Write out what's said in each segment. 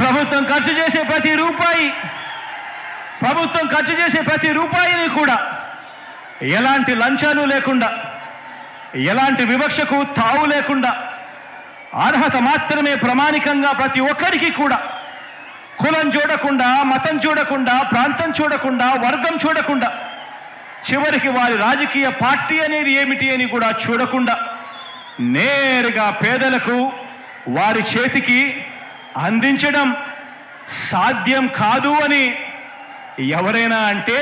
ప్రభుత్వం ఖర్చు చేసే ప్రతి రూపాయిని కూడా ఎలాంటి లంచాలు లేకుండా, ఎలాంటి వివక్షకు తావు లేకుండా, అర్హత మాత్రమే ప్రమాణికంగా ప్రతి ఒక్కరికి కూడా, కులం చూడకుండా, మతం చూడకుండా, ప్రాంతం చూడకుండా, వర్గం చూడకుండా, చివరికి వారి రాజకీయ పార్టీ అనేది ఏమిటి అని కూడా చూడకుండా నేరుగా పేదలకు వారి చేతికి అందించడం సాధ్యం కాదు అని ఎవరైనా అంటే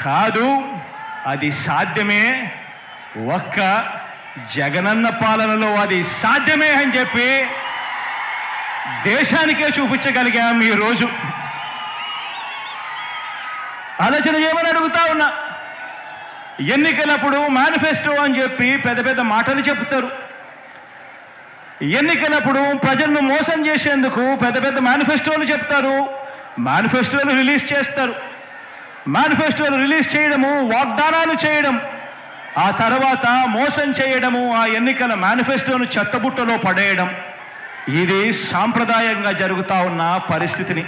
కాదు, అది సాధ్యమే. ఒక్క జగనన్న పాలనలో అది సాధ్యమే అని చెప్పి దేశానికే చూపించగలిగాం ఈ రోజు. ఆలోచన చేయమని అడుగుతా ఉన్నా. ఎన్నికలప్పుడు మేనిఫెస్టో అని చెప్పి పెద్ద పెద్ద మాటలు చెప్తారు. ఎన్నికలప్పుడు ప్రజలను మోసం చేసేందుకు పెద్ద పెద్ద మేనిఫెస్టోలు చెప్తారు, మేనిఫెస్టోలు రిలీజ్ చేస్తారు. మేనిఫెస్టోలు రిలీజ్ చేయడము, వాగ్దానాలు చేయడం, ఆ తర్వాత మోసం చేయడము, ఆ ఎన్నికల మేనిఫెస్టోను చెత్తబుట్టలో పడేయడం, ఇది సాంప్రదాయంగా జరుగుతూ ఉన్న పరిస్థితిని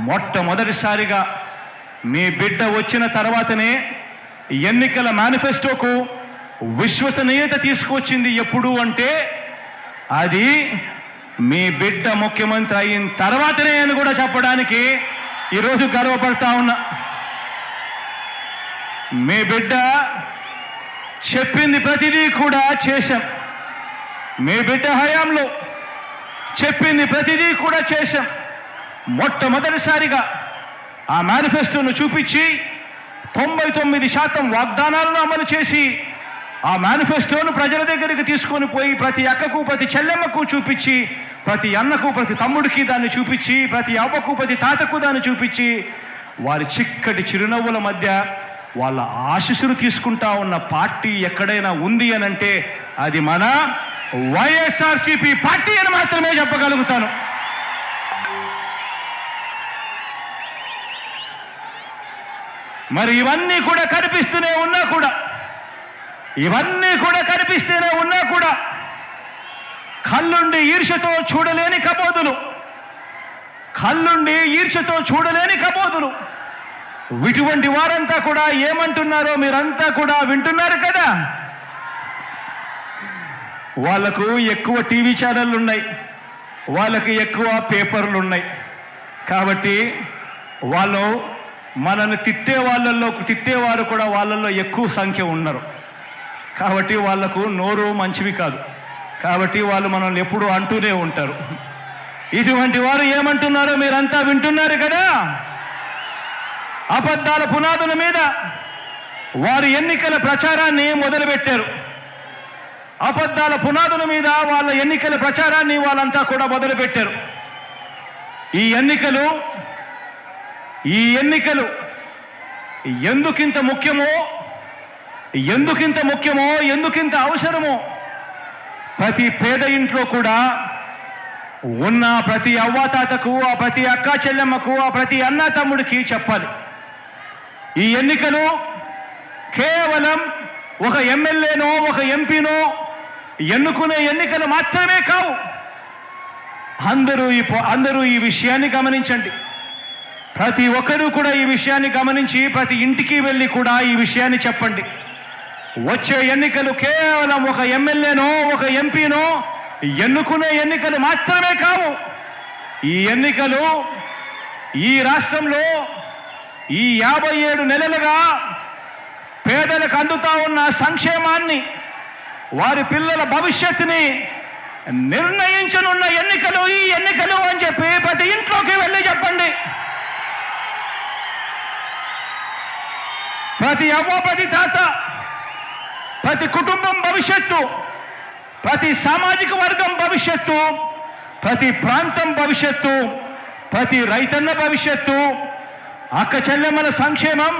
మొట్టమొదటిసారిగా మీ బిడ్డ వచ్చిన తర్వాతనే ఎన్నికల మేనిఫెస్టోకు విశ్వసనీయత తీసుకొచ్చింది. ఎప్పుడు అంటే అది మీ బిడ్డ ముఖ్యమంత్రి అయిన తర్వాతనే అని కూడా చెప్పడానికి ఈరోజు గర్వపడతా ఉన్నా. మీ బిడ్డ చెప్పింది ప్రతిదీ కూడా చేశాం. మీ బిడ్డ హయాంలో చెప్పింది ప్రతిదీ కూడా చేశాం. మొట్టమొదటిసారిగా ఆ మేనిఫెస్టోను చూపించి 99% వాగ్దానాలను అమలు చేసి ఆ మేనిఫెస్టోను ప్రజల దగ్గరికి తీసుకొని పోయి ప్రతి అక్కకు, ప్రతి చెల్లెమ్మకు చూపించి, ప్రతి అన్నకు, ప్రతి తమ్ముడికి దాన్ని చూపించి, ప్రతి అవ్వకు, ప్రతి తాతకు దాన్ని చూపించి, వారి చిక్కటి చిరునవ్వుల మధ్య వాళ్ళ ఆశీస్సులు తీసుకుంటా ఉన్న పార్టీ ఎక్కడైనా ఉంది అని అంటే అది మన వైఎస్ఆర్సీపీ పార్టీ అని మాత్రమే చెప్పగలుగుతాను. మరి ఇవన్నీ కూడా కనిపిస్తూనే ఉన్నా కూడా కళ్ళుండి ఈర్ష్యతో చూడలేని కబోదులు ఇటువంటి వారంతా కూడా ఏమంటున్నారో మీరంతా కూడా వింటున్నారు కదా. వాళ్లకు ఎక్కువ టీవీ ఛానళ్ళు ఉన్నాయి, వాళ్ళకి ఎక్కువ పేపర్లు ఉన్నాయి. కాబట్టి వాళ్ళు మనల్ని తిట్టేవారు కూడా వాళ్ళల్లో ఎక్కువ సంఖ్య ఉన్నారు. కాబట్టి వాళ్లకు నోరు మంచివి కాదు. కాబట్టి వాళ్ళు మనల్ని ఎప్పుడూ అంటూనే ఉంటారు. ఇటువంటి వారు ఏమంటున్నారో మీరంతా వింటున్నారు కదా. అబద్ధాల పునాదుల మీద వారు ఎన్నికల ప్రచారాన్ని మొదలుపెట్టారు. అబద్ధాల పునాదుల మీద వాళ్ళ ఎన్నికల ప్రచారాన్ని వాళ్ళంతా కూడా మొదలుపెట్టారు. ఈ ఎన్నికలు ఎందుకింత ముఖ్యమో, ఎందుకింత అవసరమో ప్రతి పేద ఇంట్లో కూడా ఉన్న ప్రతి అవ్వాతాతకు, ఆ ప్రతి అక్కా చెల్లెమ్మకు, ఆ ప్రతి అన్న తమ్ముడికి చెప్పాలి. ఈ ఎన్నికలు కేవలం ఒక ఎమ్మెల్యేనో, ఒక ఎంపీనో ఎన్నుకునే ఎన్నికలు మాత్రమే కావు. అందరూ ఈ విషయాన్ని గమనించండి. ప్రతి ఒక్కరూ కూడా ఈ విషయాన్ని గమనించి ప్రతి ఇంటికి వెళ్ళి కూడా ఈ విషయాన్ని చెప్పండి. వచ్చే ఎన్నికలు కేవలం ఒక ఎమ్మెల్యేనో, ఒక ఎంపీనో ఎన్నుకునే ఎన్నికలు మాత్రమే కావు. ఈ ఎన్నికలు ఈ రాష్ట్రంలో ఈ 57 నెలలుగా పేదలకు అందుతా ఉన్న సంక్షేమాన్ని, వారి పిల్లల భవిష్యత్తుని నిర్ణయించనున్న ఎన్నికలు ఈ ఎన్నికలు అని చెప్పి ప్రతి ఇంట్లోకి వెళ్ళి చెప్పండి. ప్రతి అవ్వ, ప్రతి తాత, ప్రతి కుటుంబం భవిష్యత్తు, ప్రతి సామాజిక వర్గం భవిష్యత్తు, ప్రతి ప్రాంతం భవిష్యత్తు, ప్రతి రైతన్న భవిష్యత్తు, అక్క చెల్లెమ్మల సంక్షేమం,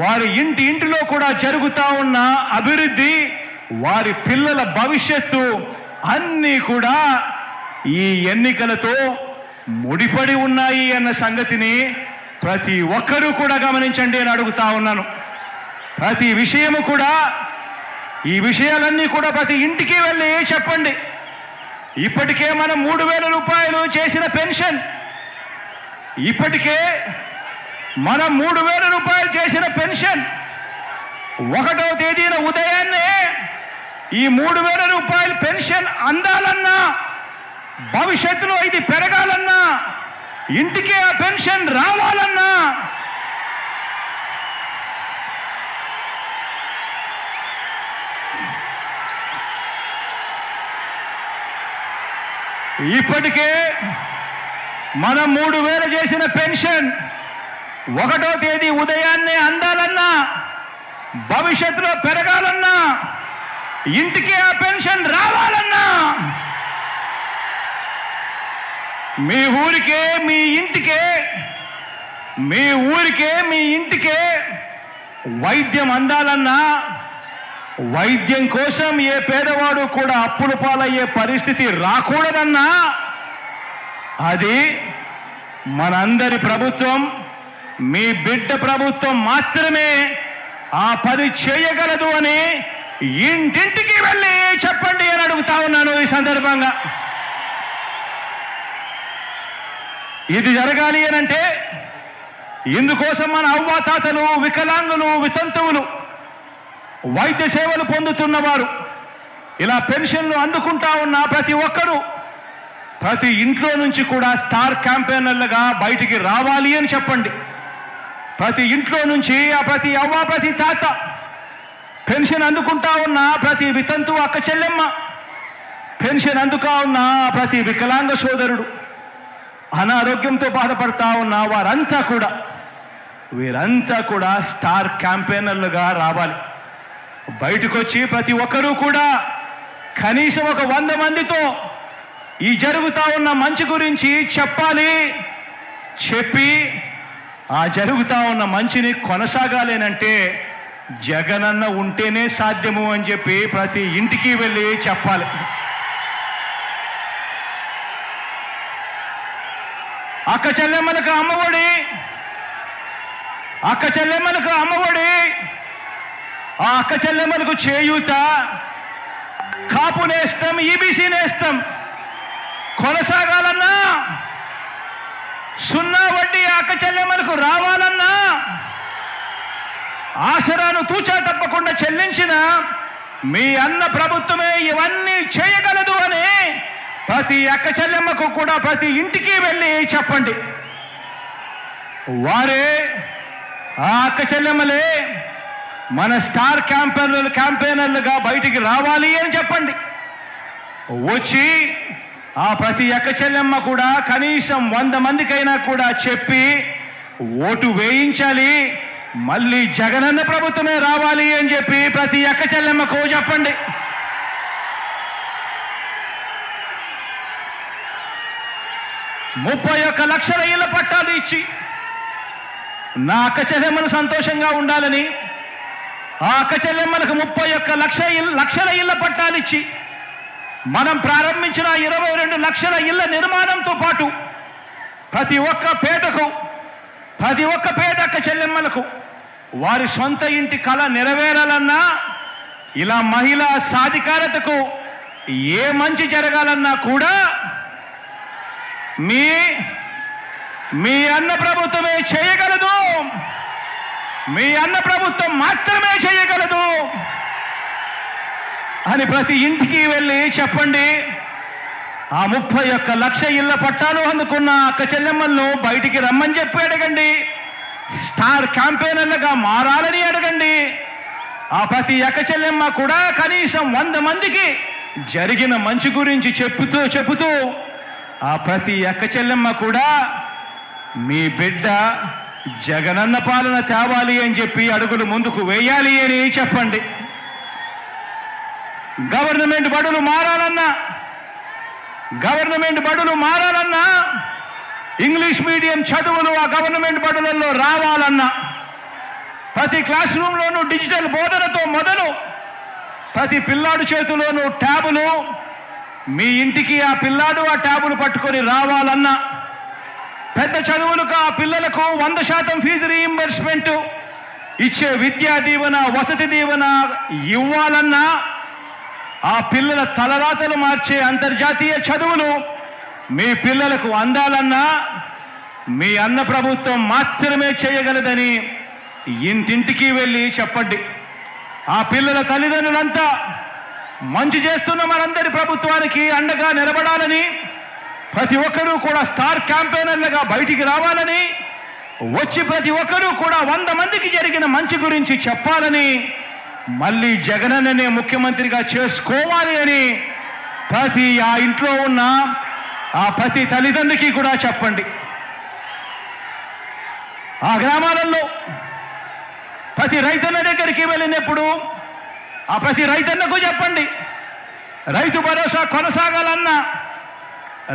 వారి ఇంటిలో కూడా జరుగుతా ఉన్న అభివృద్ధి, వారి పిల్లల భవిష్యత్తు అన్నీ కూడా ఈ ఎన్నికలతో ముడిపడి ఉన్నాయి అన్న సంగతిని ప్రతి ఒక్కరూ కూడా గమనించండి అని అడుగుతా ఉన్నాను. ప్రతి విషయము కూడా, ఈ విషయాలన్నీ కూడా ప్రతి ఇంటికి వెళ్ళి చెప్పండి. ఇప్పటికే మనం 3,000 రూపాయలు చేసిన పెన్షన్, ఇప్పటికే మనం 3,000 రూపాయలు చేసిన పెన్షన్ 1వ తేదీన ఉదయాన్నే ఈ 3,000 రూపాయల పెన్షన్ అందాలన్నా, భవిష్యత్తులో ఇది పెరగాలన్నా, ఇంటికే ఆ పెన్షన్ రావాలన్నా ఇప్పటికే మనం 3,000 చేసిన పెన్షన్ 1వ తేదీ ఉదయాన్నే అందాలన్నా, భవిష్యత్తులో పెరగాలన్నా, ఇంటికే ఆ పెన్షన్ రావాలన్నా, మీ ఊరికే మీ ఇంటికే వైద్యం అందాలన్నా, వైద్యం కోసం ఏ పేదవాడు కూడా అప్పుల పాలయ్యే పరిస్థితి రాకూడదన్నా, అది మనందరి ప్రభుత్వం, మీ బిడ్డ ప్రభుత్వం మాత్రమే ఆ పని చేయగలదు అని ఇంటింటికి వెళ్ళి చెప్పండి అని అడుగుతా ఉన్నాను ఈ సందర్భంగా. ఇది జరగాలి అనంటే ఇందుకోసం మన అవ్వాతాతలు, వికలాంగులు, వితంతువులు, వైద్య సేవలు పొందుతున్నవారు, ఇలా పెన్షన్లు అందుకుంటా ఉన్న ప్రతి ఒక్కరూ ప్రతి ఇంట్లో నుంచి కూడా స్టార్ క్యాంపెయినర్లుగా బయటికి రావాలి అని చెప్పండి. ప్రతి ఇంట్లో నుంచి ప్రతి అవ్వ, ప్రతి తాత, పెన్షన్ అందుకుంటా ఉన్న ప్రతి వితంతు అక్క చెల్లెమ్మ, పెన్షన్ అందుకా ఉన్న ప్రతి వికలాంగ సోదరుడు, అనారోగ్యంతో బాధపడతా ఉన్న వీరంతా కూడా స్టార్ క్యాంపెయినర్లుగా రావాలి. బయటకు వచ్చి ప్రతి ఒక్కరూ కూడా కనీసం ఒక 100 మందితో ఈ జరుగుతా ఉన్న మంచి గురించి చెప్పాలి. చెప్పి ఆ జరుగుతా ఉన్న మంచిని కొనసాగాలేనంటే జగనన్న ఉంటేనే సాధ్యము అని చెప్పి ప్రతి ఇంటికి వెళ్ళి చెప్పాలి. అక్క చెల్లెమ్మలకు అమ్మఒడి, ఆ అక్క చెల్లెమ్మలకు చేయూత, కాపు నేస్తం, ఈబీసీ నేస్తం కొనసాగాలన్నా, 0 వడ్డీ అక్క చెల్లెమ్మలకు రావాలన్నా, ఆసరాను తూచా తప్పకుండా చెల్లించిన మీ అన్న ప్రభుత్వమే ఇవన్నీ చేయగలదు అని ప్రతి అక్క చెల్లెమ్మకు కూడా ప్రతి ఇంటికి వెళ్ళి చెప్పండి. వారే ఆ అక్క చెల్లెమ్మలే మన స్టార్ క్యాంపెయినర్లుగా బయటికి రావాలి అని చెప్పండి. వచ్చి ఆ ప్రతి అక్క చెల్లెమ్మ కూడా కనీసం 100 మందికైనా కూడా చెప్పి ఓటు వేయించాలి, మళ్ళీ జగనన్న ప్రభుత్వమే రావాలి అని చెప్పి ప్రతి అక్క చెల్లెమ్మకు చెప్పండి. $31 లక్షల ఇళ్ల పట్టాలు ఇచ్చి నా అక్క చెల్లెమ్మలు సంతోషంగా ఉండాలని, ఆ అక్క చెల్లెమ్మలకు 31 లక్షల ఇళ్ల పట్టాలు ఇచ్చి మనం ప్రారంభించిన 22 లక్షల ఇళ్ల నిర్మాణంతో పాటు ప్రతి ఒక్క పేద అక్క చెల్లెమ్మలకు వారి సొంత ఇంటి కళ నెరవేరాలన్నా, ఇలా మహిళా సాధికారతకు ఏ మంచి జరగాలన్నా కూడా మీ అన్న ప్రభుత్వమే చేయగలదు, మీ అన్న ప్రభుత్వం మాత్రమే చేయగలదు అని ప్రతి ఇంటికి వెళ్ళి చెప్పండి. ఆ 31 లక్ష ఇళ్ల పట్టాలు అందుకున్న అక్క చెల్లెమ్మలను బయటికి రమ్మని చెప్పి అడగండి. స్టార్ క్యాంపెయినర్లుగా మారాలని అడగండి. ఆ ప్రతి అక్క చెల్లెమ్మ కూడా కనీసం 100 మందికి జరిగిన మంచి గురించి చెబుతూ ఆ ప్రతి అక్క చెల్లెమ్మ కూడా మీ బిడ్డ జగనన్న పాలన తేవాలి అని చెప్పి అడుగులు ముందుకు వేయాలి అని చెప్పండి. గవర్నమెంట్ బడులు మారాలన్నా, ఇంగ్లీష్ మీడియం చదువులు ఆ గవర్నమెంట్ బడులలో రావాలన్నా, ప్రతి క్లాస్ రూమ్లోనూ డిజిటల్ బోధనతో మొదలు ప్రతి పిల్లాడు చేతిలోనూ ట్యాబులు, మీ ఇంటికి ఆ పిల్లాడు ఆ ట్యాబులు పట్టుకొని రావాలన్నా, పెద్ద చదువులకు ఆ పిల్లలకు 100% ఫీజు రీయింబర్స్మెంట్ ఇచ్చే విద్యా దీవెన, వసతి దీవెన ఇవ్వాలన్నా, ఆ పిల్లల తలరాతలు మార్చే అంతర్జాతీయ చదువులు మీ పిల్లలకు అందాలన్నా మీ అన్న ప్రభుత్వం మాత్రమే చేయగలదని ఇంటింటికి వెళ్ళి చెప్పండి. ఆ పిల్లల తల్లిదండ్రులంతా మంచి చేస్తున్న మనందరి ప్రభుత్వానికి అండగా నిలబడాలని, ప్రతి ఒక్కరూ కూడా స్టార్ క్యాంపెయినర్లుగా బయటికి రావాలని, వచ్చి ప్రతి ఒక్కరూ కూడా 100 మందికి జరిగిన మంచి గురించి చెప్పాలని, మళ్ళీ జగనన్ననే ముఖ్యమంత్రిగా చేసుకోవాలి అని ప్రతి ఆ ఇంట్లో ఉన్న ఆ ప్రతి తల్లిదండ్రికి కూడా చెప్పండి. ఆ గ్రామాలలో ప్రతి రైతన్న దగ్గరికి వెళ్ళినప్పుడు ఆ ప్రతి రైతన్నకు చెప్పండి, రైతు భరోసా కొనసాగాలన్నా,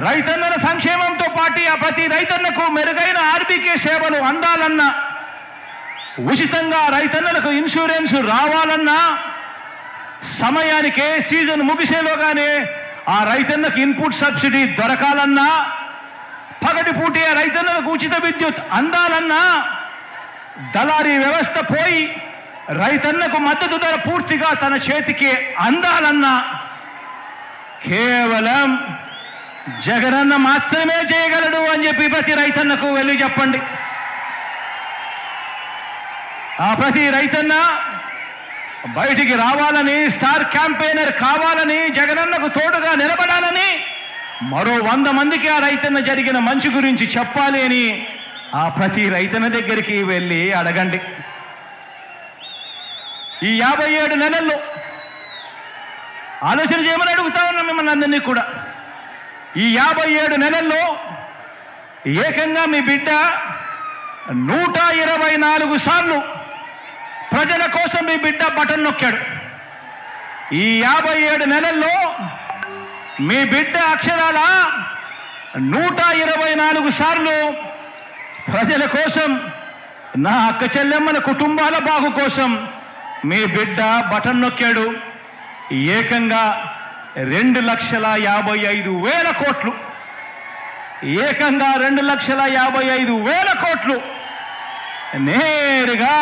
రైతన్నల సంక్షేమంతో పాటు ఆ ప్రతి రైతన్నకు మెరుగైన ఆర్బీకే సేవలు అందాలన్నా, ఉచితంగా రైతన్నలకు ఇన్సూరెన్స్ రావాలన్నా, సమయానికే సీజన్ ముగిసేలోగానే ఆ రైతన్నకు ఇన్పుట్ సబ్సిడీ దొరకాలన్నా, పగటిపూటే ఆ రైతన్నలకు ఉచిత విద్యుత్ అందాలన్నా, దళారీ వ్యవస్థ పోయి రైతన్నకు మద్దతు ధర పూర్తిగా తన చేతికి అందాలన్నా కేవలం జగనన్న మాత్రమే చేయగలడు అని చెప్పి ప్రతి రైతన్నకు వెళ్ళి చెప్పండి. ఆ ప్రతి రైతన్న బయటికి రావాలని, స్టార్ క్యాంపెయినర్ కావాలని, జగనన్నకు తోడుగా నిలబడాలని, మరో 100 మందికి ఆ రైతన్న జరిగిన మంచి గురించి చెప్పాలి అని ఆ ప్రతి రైతన్న దగ్గరికి వెళ్ళి అడగండి. ఈ 57 నెలల్లో ఆలోచన చేయమని అడుగుతా ఉన్నాం మిమ్మల్ని అందరినీ కూడా. ఈ 57 నెలల్లో ఏకంగా మీ బిడ్డ 124 సార్లు ప్రజల కోసం మీ బిడ్డ బటన్ నొక్కాడు. ఈ 57 నెలల్లో మీ బిడ్డ అక్షరాల 124 సార్లు ప్రజల కోసం, నా అక్క చెల్లెమ్మల కుటుంబాల బాగు కోసం మీ బిడ్డ బటన్ నొక్కాడు. ఏకంగా 2,55,000 కోట్లు, ఏకంగా 2,55,000 కోట్లు నేరుగా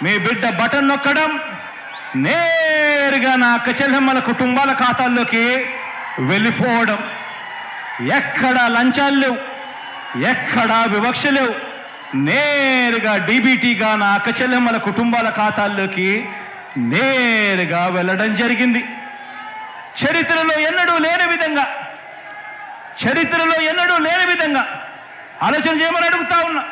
మీ బిడ్డ బటన్ నొక్కడం, నేరుగా నా అక్క చెల్లెమ్మల కుటుంబాల ఖాతాల్లోకి వెళ్ళిపోవడం. ఎక్కడా లంచాలు లేవు, ఎక్కడా వివక్ష లేవు, నేరుగా డీబీటీగా నా అక్క చెల్లెమ్మల కుటుంబాల ఖాతాల్లోకి నేరుగా వెళ్ళడం జరిగింది. చరిత్రలో ఎన్నడూ లేని విధంగా ఆలోచన చేయమని అడుగుతా ఉన్నా.